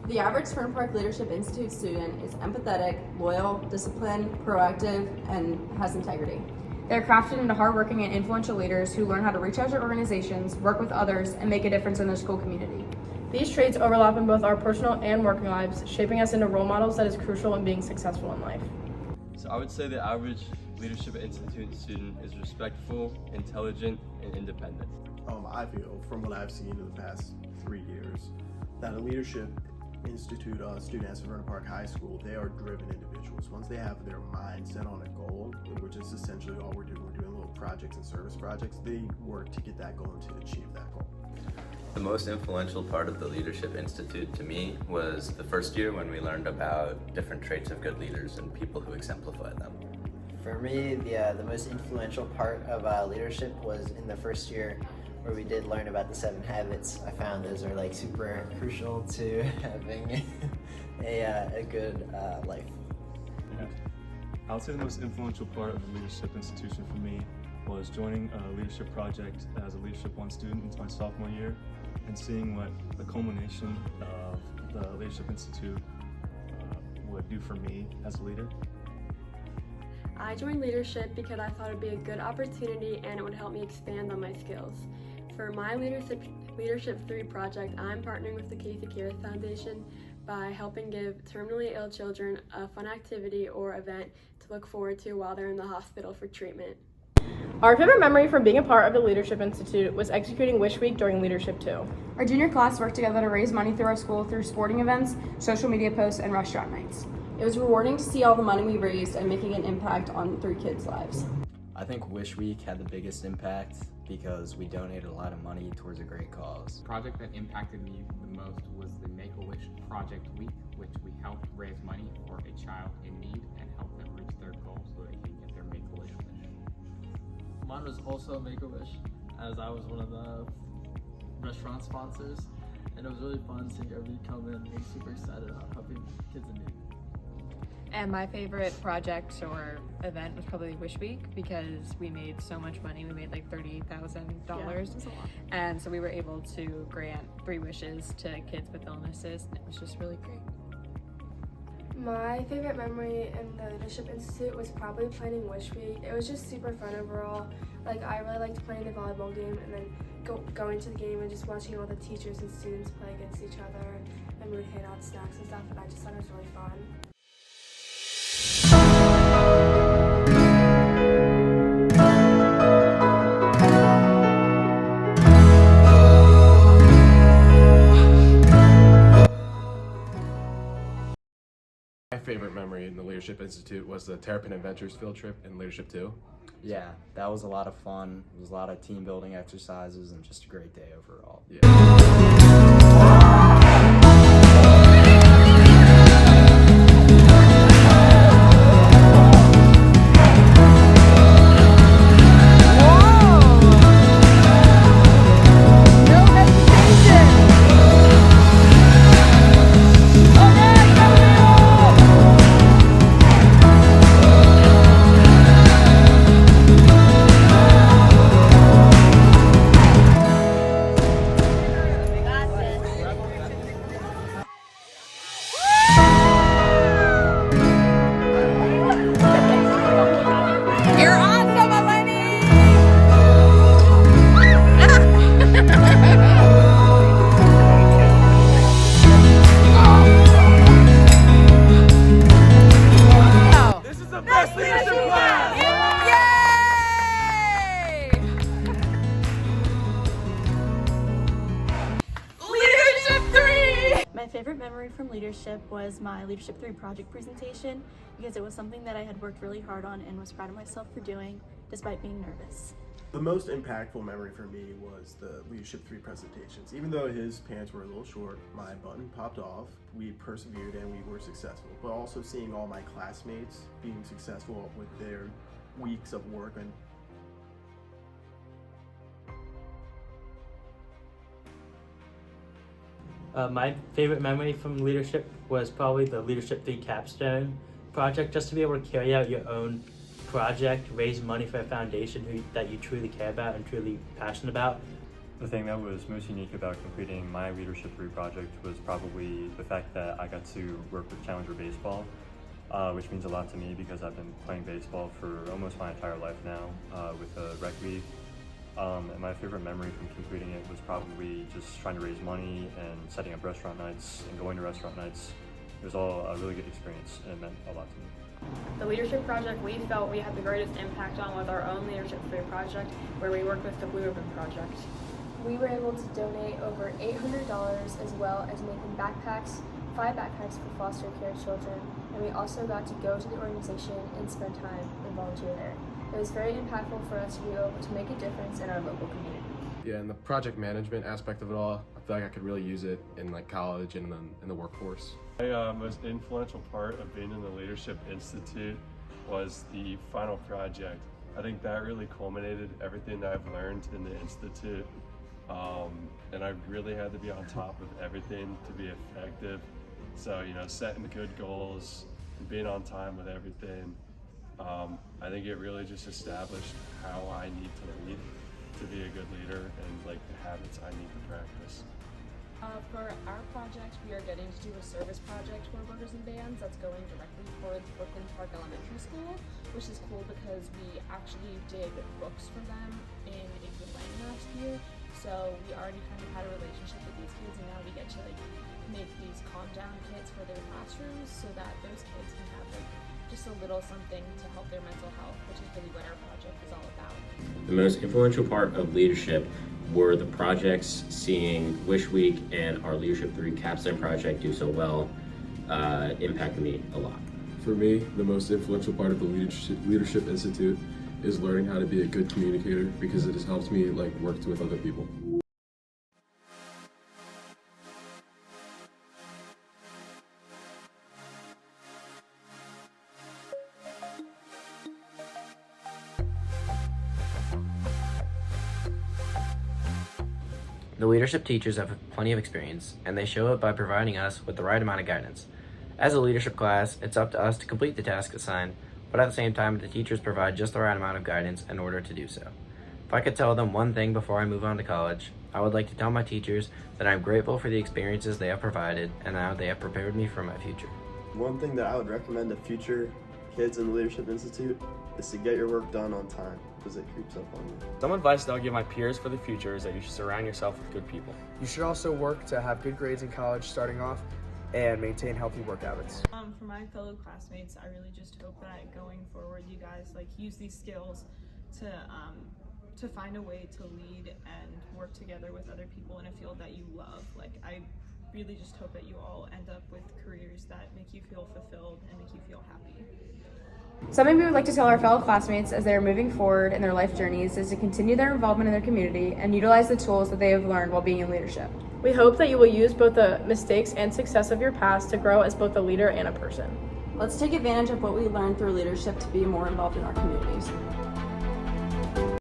The average Turner Park Leadership Institute student is empathetic, loyal, disciplined, proactive, and has integrity. They're crafted into hardworking and influential leaders who learn how to reach out to organizations, work with others, and make a difference in their school community. These traits overlap in both our personal and working lives, shaping us into role models that is crucial in being successful in life. So I would say the average Leadership Institute student is respectful, intelligent, and independent. I feel, from what I've seen in the past 3 years, that a Leadership Institute student at Severna Park High School, they are driven individuals. Once they have their mind set on a goal, which is essentially all we're doing little projects and service projects, they work to get that goal and to achieve that goal. The most influential part of the Leadership Institute to me was the first year when we learned about different traits of good leaders and people who exemplify them. For me, the most influential part of leadership was in the first year where we did learn about the 7 habits. I found those are like super crucial to having a good life. Yeah. I would say the most influential part of the Leadership Institution for me was joining a leadership project as a Leadership 1 student into my sophomore year and seeing what the culmination of the Leadership Institute would do for me as a leader. I joined leadership because I thought it would be a good opportunity and it would help me expand on my skills. For my Leadership 3 project, I'm partnering with the Casey Cares Foundation by helping give terminally ill children a fun activity or event to look forward to while they're in the hospital for treatment. Our favorite memory from being a part of the Leadership Institute was executing Wish Week during Leadership 2. Our junior class worked together to raise money through our school through sporting events, social media posts, and restaurant nights. It was rewarding to see all the money we raised and making an impact on 3 kids' lives. I think Wish Week had the biggest impact because we donated a lot of money towards a great cause. The project that impacted me the most was the Make-A-Wish Project Week, which we helped raise money for a child in need and help them reach their goals so they can get their Make-A-Wish wish. Mine was also Make-A-Wish, as I was one of the restaurant sponsors, and it was really fun seeing everybody come in and be super excited about helping kids in need. And my favorite project or event was probably Wish Week because we made so much money. We made like $38,000. And so we were able to grant 3 wishes to kids with illnesses. And it was just really great. My favorite memory in the Leadership Institute was probably planning Wish Week. It was just super fun overall. Like, I really liked playing the volleyball game and then going to the game and just watching all the teachers and students play against each other, and we would hand out snacks and stuff, and I just thought it was really fun. My favorite memory in the Leadership Institute was the Terrapin Adventures field trip in Leadership 2. Yeah, that was a lot of fun. It was a lot of team building exercises and just a great day overall. Yeah. My favorite memory from leadership was my Leadership 3 project presentation because it was something that I had worked really hard on and was proud of myself for doing despite being nervous. The most impactful memory for me was the Leadership 3 presentations. Even though his pants were a little short, my button popped off, we persevered and we were successful. But also seeing all my classmates being successful with their weeks of work and my favorite memory from leadership was probably the Leadership 3 capstone project, just to be able to carry out your own project, raise money for a foundation that you truly care about and truly passionate about. The thing that was most unique about completing my Leadership 3 project was probably the fact that I got to work with Challenger Baseball, which means a lot to me because I've been playing baseball for almost my entire life now with the rec league. And my favorite memory from completing it was probably just trying to raise money and setting up restaurant nights and going to restaurant nights. It was all a really good experience and it meant a lot to me. The leadership project we felt we had the greatest impact on was our own Leadership 3 project, where we worked with the Blue Ribbon Project. We were able to donate over $800 as well as making backpacks, 5 backpacks for foster care children, and we also got to go to the organization and spend time and volunteer there. It was very impactful for us to be able to make a difference in our local community. Yeah, and the project management aspect of it all, I feel like I could really use it in like college and in the workforce. My most influential part of being in the Leadership Institute was the final project. I think that really culminated everything that I've learned in the Institute. And I really had to be on top of everything to be effective. So, setting good goals and being on time with everything. I think it really just established how I need to lead to be a good leader and like the habits I need to practice. For our project, we are getting to do a service project for Boaters and Bands that's going directly towards Brooklyn Park Elementary School, which is cool because we actually did books for them in 8th and Lang last year. So we already kind of had a relationship with these kids, and now we get to make these calm down kits for their classrooms so that those kids can have just a little something to help their mental health, which is really what our project is all about. The most influential part of leadership were the projects. Seeing Wish Week and our Leadership 3 Capstone project do so well impacted me a lot. For me, the most influential part of the Leadership Institute is learning how to be a good communicator because it has helped me work with other people. The leadership teachers have plenty of experience, and they show it by providing us with the right amount of guidance. As a leadership class, it's up to us to complete the task assigned, but at the same time, the teachers provide just the right amount of guidance in order to do so. If I could tell them one thing before I move on to college, I would like to tell my teachers that I'm grateful for the experiences they have provided and how they have prepared me for my future. One thing that I would recommend to future kids in the Leadership Institute is to get your work done on time, because it creeps up on you. Some advice that I'll give my peers for the future is that you should surround yourself with good people. You should also work to have good grades in college starting off and maintain healthy work habits. For my fellow classmates, I really just hope that going forward you guys use these skills to find a way to lead and work together with other people in a field that you love. I really just hope that you all end up with careers that make you feel fulfilled and make you feel happy. Something we would like to tell our fellow classmates as they are moving forward in their life journeys is to continue their involvement in their community and utilize the tools that they have learned while being in leadership. We hope that you will use both the mistakes and success of your past to grow as both a leader and a person. Let's take advantage of what we learned through leadership to be more involved in our communities.